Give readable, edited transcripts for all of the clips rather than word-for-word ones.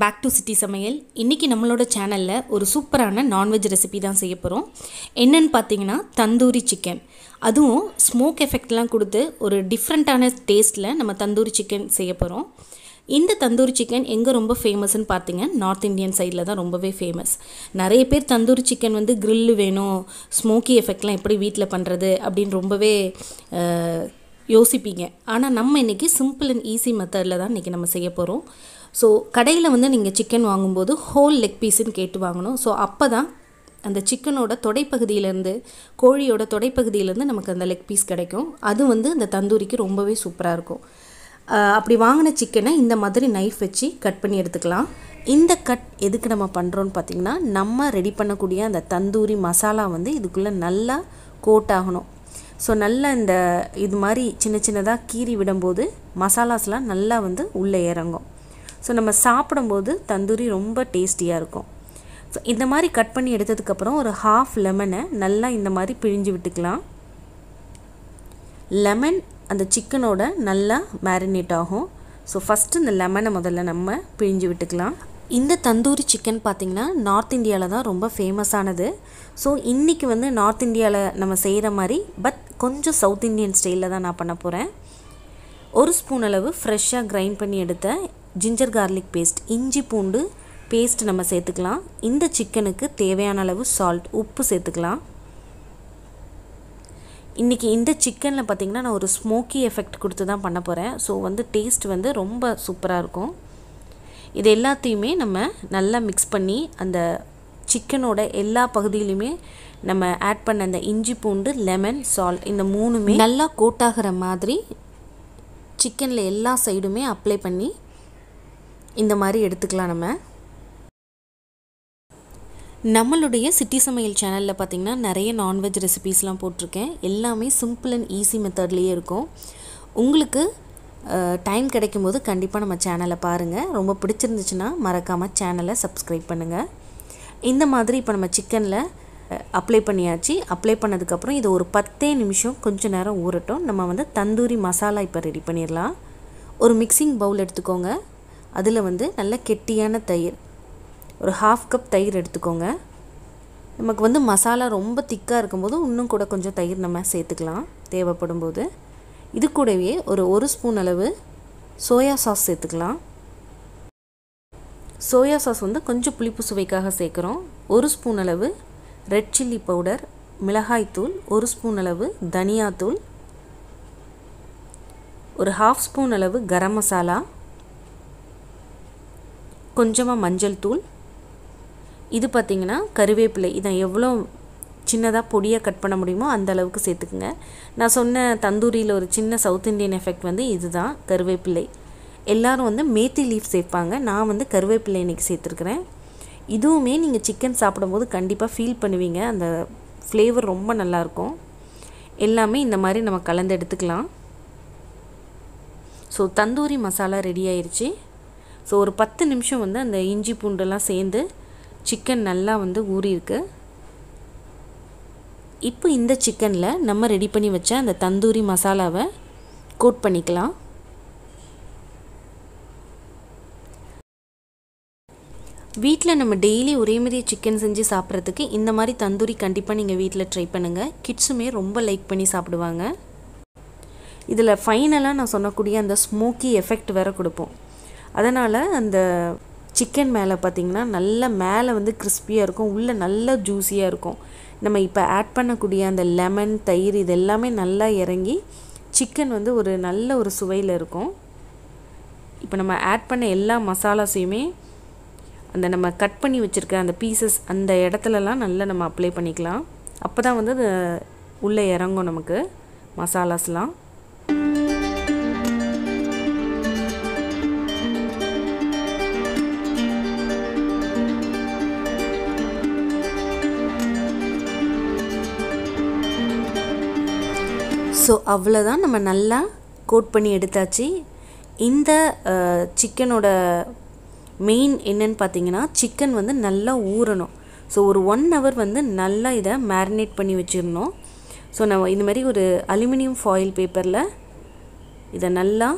Welcome back to city சமையல். இன்றைக்கி நம்மளோட சேனலில் ஒரு சூப்பரான நான்வெஜ் ரெசிபி தான் செய்ய போகிறோம். என்னன்னு பார்த்தீங்கன்னா தந்தூரி சிக்கன். அதுவும் ஸ்மோக் எஃபெக்ட்லாம் கொடுத்து ஒரு டிஃப்ரெண்ட்டான டேஸ்ட்டில் நம்ம தந்தூரி சிக்கன் செய்ய போகிறோம். இந்த தந்தூரி சிக்கன் எங்கே ரொம்ப ஃபேமஸ்ன்னு பார்த்தீங்க, நார்த் இந்தியன் சைடில் தான் ரொம்பவே ஃபேமஸ். நிறைய பேர் தந்தூரி சிக்கன் வந்து கிரில்லு வேணும், ஸ்மோக்கி எஃபெக்ட்லாம் எப்படி வீட்டில் பண்ணுறது அப்படின்னு ரொம்பவே யோசிப்பீங்க. ஆனால் நம்ம இன்றைக்கி சிம்பிள் அண்ட் ஈஸி மெத்தடில் தான் இன்றைக்கி நம்ம செய்ய போகிறோம். ஸோ கடையில் வந்து நீங்கள் சிக்கன் வாங்கும்போது ஹோல் லெக் பீஸுன்னு கேட்டு வாங்கணும். ஸோ அப்போ தான் அந்த சிக்கனோட தொடைப்பகுதியிலேருந்து, கோழியோட தொடைப்பகுதியிலேருந்து நமக்கு அந்த லெக் பீஸ் கிடைக்கும். அது வந்து அந்த தந்தூரிக்கு ரொம்பவே சூப்பராக இருக்கும். அப்படி வாங்கின சிக்கனை இந்த மாதிரி நைஃப் வச்சு கட் பண்ணி எடுத்துக்கலாம். இந்த கட் எதுக்கு நம்ம பண்ணுறோன்னு பார்த்திங்கன்னா, நம்ம ரெடி பண்ணக்கூடிய அந்த தந்தூரி மசாலா வந்து இதுக்குள்ளே நல்லா கோட் ஆகணும். ஸோ நல்லா இந்த இது மாதிரி சின்ன சின்னதாக கீறி விடும்போது மசாலாஸ்லாம் நல்லா வந்து உள்ளே இறங்கும். ஸோ நம்ம சாப்பிடும்போது தந்தூரி ரொம்ப டேஸ்டியாக இருக்கும். ஸோ இந்த மாதிரி கட் பண்ணி எடுத்ததுக்கப்புறம் ஒரு ஹாஃப் லெமனை நல்லா இந்த மாதிரி பிழிஞ்சு விட்டுக்கலாம். லெமன் அந்த சிக்கனோட நல்லா மேரினேட் ஆகும். ஸோ ஃபஸ்ட்டு இந்த லெமனை முதல்ல நம்ம பிழிஞ்சு விட்டுக்கலாம். இந்த தந்தூரி சிக்கன் பார்த்திங்கன்னா நார்த் இந்தியாவில் தான் ரொம்ப ஃபேமஸானது. ஸோ இன்றைக்கி வந்து நார்த் இந்தியாவில் நம்ம செய்கிற மாதிரி பட் கொஞ்சம் சவுத் இந்தியன் ஸ்டைலில் தான் நான் பண்ண போகிறேன். ஒரு ஸ்பூன் அளவு ஃப்ரெஷ்ஷாக கிரைண்ட் பண்ணி எடுத்த ஜிஞ்சர் கார்லிக் பேஸ்ட், இஞ்சி பூண்டு பேஸ்ட் நம்ம சேர்த்துக்கலாம். இந்த சிக்கனுக்கு தேவையான அளவு சால்ட், உப்பு சேர்த்துக்கலாம். இன்றைக்கி இந்த சிக்கனில் பார்த்திங்கன்னா நான் ஒரு ஸ்மோக்கி எஃபெக்ட் கொடுத்து தான் பண்ண போகிறேன். ஸோ வந்து டேஸ்ட் வந்து ரொம்ப சூப்பராக இருக்கும். இது எல்லாத்தையுமே நம்ம நல்லா மிக்ஸ் பண்ணி அந்த சிக்கனோட எல்லா பகுதியிலுமே நம்ம ஆட் பண்ண அந்த இஞ்சி பூண்டு, லெமன், சால்ட் இந்த மூணுமே நல்லா கோட்டாகிற மாதிரி சிக்கனில் எல்லா சைடுமே அப்ளை பண்ணி இந்த மாதிரி எடுத்துக்கலாம். நம்மளுடைய சிட்டி சமையல் சேனலில் பார்த்திங்கன்னா நிறைய நான்வெஜ் ரெசிபீஸ்லாம் போட்டிருக்கேன். எல்லாமே சிம்பிள் அண்ட் ஈஸி மெத்தட்லேயே இருக்கும். உங்களுக்கு டைம் கிடைக்கும் போது கண்டிப்பாக நம்ம சேனலை பாருங்கள். ரொம்ப பிடிச்சிருந்துச்சுன்னா மறக்காமல் சேனலை சப்ஸ்கிரைப் பண்ணுங்கள். இந்த மாதிரி இப்போ நம்ம சிக்கனில் அப்ளை பண்ணியாச்சு. அப்ளை பண்ணதுக்கப்புறம் இது ஒரு 10 நிமிஷம் கொஞ்சம் நேரம் ஊறட்டும். நம்ம வந்து தந்தூரி மசாலா இப்போ ரெடி பண்ணிடலாம். ஒரு மிக்சிங் பவுல் எடுத்துக்கோங்க. அதில் வந்து நல்ல கெட்டியான தயிர், ஒரு 1/2 கப் தயிர் எடுத்துக்கோங்க. நமக்கு வந்து மசாலா ரொம்ப திக்காக இருக்கும்போது இன்னும் கூட கொஞ்சம் தயிர் நம்ம சேர்த்துக்கலாம் தேவைப்படும் போது. இது கூடவே ஒரு ஸ்பூன் அளவு சோயா சாஸ் சேர்த்துக்கலாம். சோயா சாஸ் வந்து கொஞ்சம் புளிப்பு சுவைக்காக சேர்க்குறோம். 1 ஸ்பூன் அளவு ரெட் சில்லி பவுடர், மிளகாய்த்தூள், 1 ஸ்பூன் அளவு தனியாத்தூள், ஒரு 1/2 ஸ்பூன் அளவு கரம் மசாலா, கொஞ்சமாக மஞ்சள் தூள். இது பார்த்திங்கன்னா கருவேப்பிலை. இதை எவ்வளோ சின்னதாக பொடியாக கட் பண்ண முடியுமோ அந்த அளவுக்கு சேர்த்துக்குங்க. நான் சொன்ன தந்தூரியில் ஒரு சின்ன சவுத் இந்தியன் எஃபெக்ட் வந்து இதுதான், கருவேப்பிலை. எல்லோரும் வந்து மேத்தி லீஃப் சேர்ப்பாங்க. நான் வந்து கருவேப்பிலை இன்றைக்கி சேர்த்துருக்குறேன். இதுவுமே நீங்கள் சிக்கன் சாப்பிடும்போது கண்டிப்பாக ஃபீல் பண்ணுவீங்க. அந்த ஃப்ளேவர் ரொம்ப நல்லாயிருக்கும். எல்லாமே இந்த மாதிரி நம்ம கலந்து எடுத்துக்கலாம். ஸோ தந்தூரி மசாலா ரெடி ஆயிடுச்சு. ஸோ ஒரு 10 நிமிஷம் வந்து அந்த இஞ்சி பூண்டெல்லாம் சேர்ந்து சிக்கன் நல்லா வந்து ஊறியிருக்கு. இப்போ இந்த சிக்கனில் நம்ம ரெடி பண்ணி வச்ச அந்த தந்தூரி மசாலாவை கோட் பண்ணிக்கலாம். வீட்டில் நம்ம டெய்லி ஒரே மாதிரி சிக்கன் செஞ்சு சாப்பிட்றதுக்கு இந்த மாதிரி தந்தூரி கண்டிப்பாக நீங்கள் வீட்டில் ட்ரை பண்ணுங்கள். கிட்ஸுமே ரொம்ப லைக் பண்ணி சாப்பிடுவாங்க. இதில் ஃபைனலாக நான் சொன்னக்கூடிய அந்த ஸ்மோக்கி எஃபெக்ட் வேறு கொடுப்போம். அதனால் அந்த சிக்கன் மேலே பார்த்திங்கன்னா நல்லா மேலே வந்து கிறிஸ்பியாக இருக்கும், உள்ளே நல்லா ஜூஸியாக இருக்கும். நம்ம இப்போ ஆட் பண்ணக்கூடிய அந்த லெமன், தயிர் இது எல்லாமே நல்லா இறங்கி சிக்கன் வந்து ஒரு நல்ல ஒரு சுவையில் இருக்கும். இப்போ நம்ம ஆட் பண்ண எல்லா மசாலாஸையுமே அந்த நம்ம கட் பண்ணி வச்சுருக்க அந்த பீசஸ் அந்த இடத்துலலாம் நல்லா நம்ம அப்ளை பண்ணிக்கலாம். அப்போ தான் வந்து அது உள்ளே இறங்கும் நமக்கு மசாலாஸ்லாம். ஸோ அவ்வளோதான், நம்ம நல்லா கோட் பண்ணி எடுத்தாச்சு. இந்த சிக்கனோட மெயின் என்னன்னு பார்த்தீங்கன்னா, சிக்கன் வந்து நல்லா ஊறணும். ஸோ ஒரு 1 hour வந்து நல்லா இதை மேரினேட் பண்ணி வச்சிடணும். ஸோ நம்ம இந்த மாதிரி ஒரு அலுமினியம் ஃபாயில் பேப்பரில் இதை நல்லா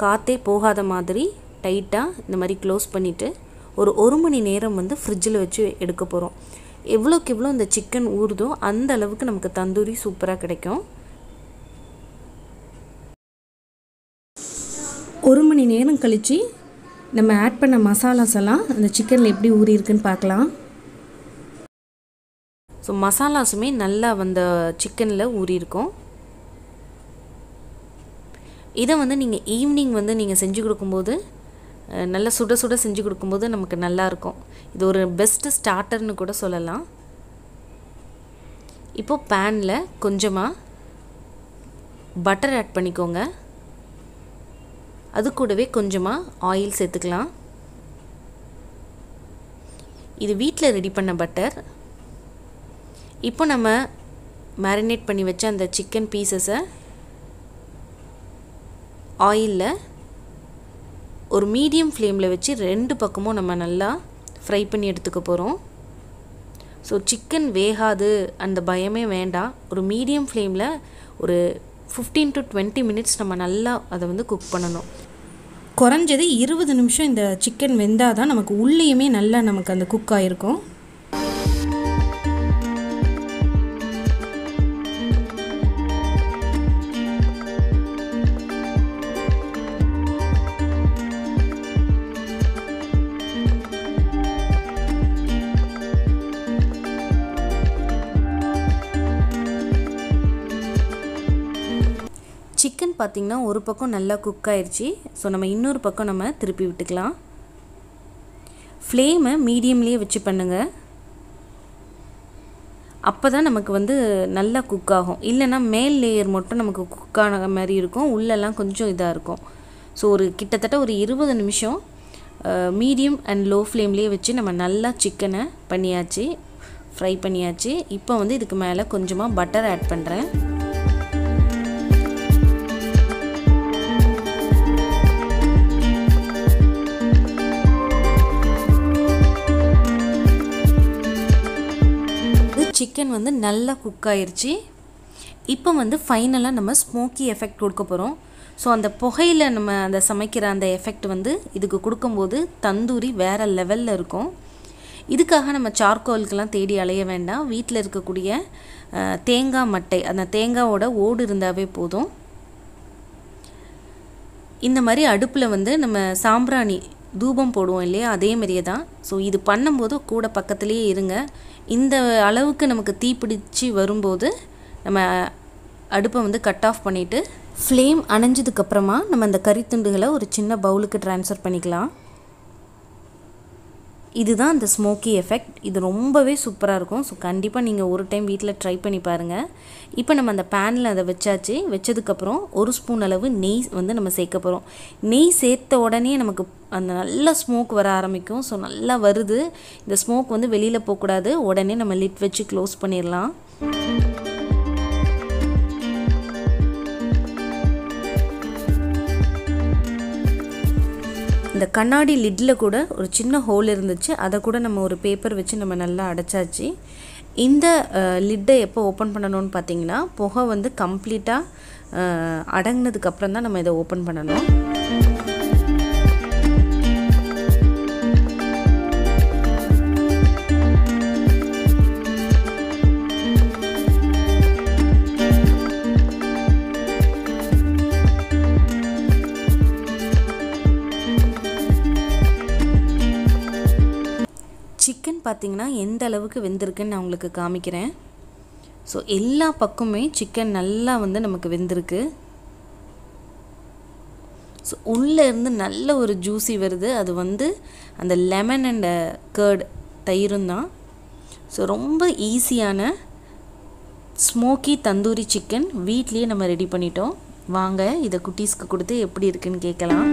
காற்றே போகாத மாதிரி டைட்டாக இந்த மாதிரி க்ளோஸ் பண்ணிவிட்டு ஒரு 1 மணி நேரம் வந்து ஃப்ரிட்ஜில் வச்சு எடுக்க போகிறோம். எவ்வளோக்கு எவ்வளோ இந்த சிக்கன் ஊறுதோ அந்த அளவுக்கு நமக்கு தந்தூரி சூப்பராக கிடைக்கும். 1 மணி நேரம் கழித்து நம்ம ஆட் பண்ண மசாலாஸ் எல்லாம் அந்த சிக்கனில் எப்படி ஊறி இருக்குன்னு பார்க்கலாம். ஸோ மசாலாஸுமே நல்லா அந்த சிக்கனில் ஊறி இருக்கும். இதை வந்து நீங்கள் ஈவினிங் வந்து நீங்கள் செஞ்சு கொடுக்கும்போது நல்லா சுட சுட செஞ்சு கொடுக்கும்போது நமக்கு நல்லாயிருக்கும். இது ஒரு பெஸ்ட்டு ஸ்டார்டர்னு கூட சொல்லலாம். இப்போது பேனில் கொஞ்சமாக பட்டர் ஆட் பண்ணிக்கோங்க. அது கூடவே கொஞ்சமாக ஆயில் சேர்த்துக்கலாம். இது வீட்டில் ரெடி பண்ண பட்டர். இப்போ நம்ம மேரினேட் பண்ணி வச்ச அந்த சிக்கன் பீசஸை ஆயிலில் ஒரு மீடியம் ஃப்ளேமில் வச்சு 2 பக்கமும் நம்ம நல்லா ஃப்ரை பண்ணி எடுத்துக்க போகிறோம். ஸோ சிக்கன் வேகாது அந்த பயமே வேண்டாம். ஒரு மீடியம் ஃப்ளேமில் ஒரு 15 to 20 மினிட்ஸ் நம்ம நல்லா அதை வந்து குக் பண்ணணும். குறைஞ்சது 20 நிமிஷம் இந்த சிக்கன் வெந்தால் தான் நமக்கு உள்ளேயுமே நல்லா நமக்கு அந்த குக் ஆகிருக்கும். சிக்கன் பார்த்திங்கன்னா ஒரு பக்கம் நல்லா குக் ஆயிடுச்சு. ஸோ நம்ம இன்னொரு பக்கம் நம்ம திருப்பி விட்டுக்கலாம். ஃப்ளேமை மீடியம்லேயே வச்சு பண்ணுங்கள். அப்போ தான் நமக்கு வந்து நல்லா குக் ஆகும். இல்லைன்னா மேல் லேயர் மட்டும் நமக்கு குக் ஆன மாதிரி இருக்கும், உள்ளெல்லாம் கொஞ்சம் இதாக இருக்கும். ஸோ கிட்டத்தட்ட ஒரு 20 நிமிஷம் மீடியம் அண்ட் லோ ஃப்ளேம்லேயே வச்சு நம்ம நல்லா சிக்கனை பண்ணியாச்சு, ஃப்ரை பண்ணியாச்சு. இப்போ வந்து இதுக்கு மேலே கொஞ்சமாக பட்டர் ஆட் பண்ணுறேன். சிக்கன் வந்து நல்லா குக் ஆயிடுச்சு. இப்போ வந்து ஃபைனலாக நம்ம ஸ்மோக்கி எஃபெக்ட் கொடுக்க போகிறோம். ஸோ அந்த புகையில் நம்ம அந்த சமைக்கிற அந்த எஃபெக்ட் வந்து இதுக்கு கொடுக்கும்போது தந்தூரி வேறு லெவலில் இருக்கும். இதுக்காக நம்ம சார்கோலுக்கெல்லாம் தேடி அலைய வேண்டாம். வீட்டில் இருக்கக்கூடிய தேங்காய் மட்டை, அந்த தேங்காவோட ஓடு இருந்தாவே போதும். இந்த மாதிரி அடுப்பில் வந்து நம்ம சாம்பிராணி தூபம் போடுவோம் இல்லையா, அதே மாதிரியே தான். ஸோ இது பண்ணும்போது கூட பக்கத்துலேயே இருங்க. இந்த அளவுக்கு நமக்கு தீப்பிடிச்சு வரும்போது நம்ம அடுப்பை வந்து கட் ஆஃப் பண்ணிவிட்டு ஃப்ளேம் அணைஞ்சதுக்கப்புறமா நம்ம அந்த கறித்துண்டுகளை ஒரு சின்ன பவுலுக்கு ட்ரான்ஸ்ஃபர் பண்ணிக்கலாம். இதுதான் அந்த ஸ்மோக்கி எஃபெக்ட். இது ரொம்பவே சூப்பராக இருக்கும். ஸோ கண்டிப்பாக நீங்கள் ஒரு டைம் வீட்டில் ட்ரை பண்ணி பாருங்கள். இப்போ நம்ம அந்த பேனில் அதை வச்சாச்சு. வச்சதுக்கப்புறம் 1 ஸ்பூன் அளவு நெய் வந்து நம்ம சேர்க்க போகிறோம். நெய் சேர்த்த உடனே நமக்கு அந்த நல்ல ஸ்மோக் வர ஆரம்பிக்கும். ஸோ நல்லா வருது. இந்த ஸ்மோக் வந்து வெளியில் போகக்கூடாது. உடனே நம்ம லிட் வச்சு க்ளோஸ் பண்ணிடலாம். இந்த கண்ணாடி லிட்டில் கூட ஒரு சின்ன ஹோல் இருந்துச்சு. அதை கூட நம்ம ஒரு பேப்பர் வச்சு நம்ம நல்லா அடைச்சாச்சு. இந்த லிட்டை எப்போ ஓப்பன் பண்ணணும்னு பார்த்தீங்கன்னா, புகை வந்து கம்ப்ளீட்டாக அடங்கினதுக்கப்புறம் தான் நம்ம இதை ஓப்பன் பண்ணணும். சிக்கன் பார்த்திங்கன்னா எந்த அளவுக்கு வெந்திருக்குன்னு நான் உங்களுக்கு காமிக்கிறேன். ஸோ எல்லா பக்கமே சிக்கன் நல்லா வந்து நமக்கு வெந்திருக்கு. ஸோ உள்ளேருந்து நல்ல ஒரு ஜூஸி வருது. அது வந்து அந்த லெமன் அண்ட் கர்ட் தயிரும் தான். ஸோ ரொம்ப ஈஸியான ஸ்மோக்கி தந்தூரி சிக்கன் வீட்லேயே நம்ம ரெடி பண்ணிட்டோம். வாங்க இதை குட்டீஸ்க்கு கொடுத்து எப்படி இருக்குன்னு கேட்கலாம்.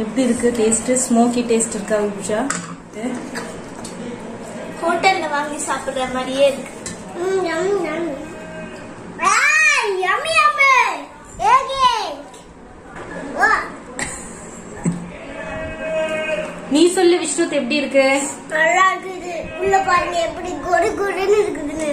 எப்படி இருக்கு டேஸ்ட்? ஸ்மோக்கி டேஸ்ட் இருக்கா உஷா? வாங்கி சாப்பிடுற மாதிரியே இருக்கு. நீ சொல்லு விஷ்ணுத், எப்படி இருக்கு? நல்லா இருக்குது. உள்ள பாருங்க எப்படி கொடு கொடுன்னு இருக்குதுன்னு.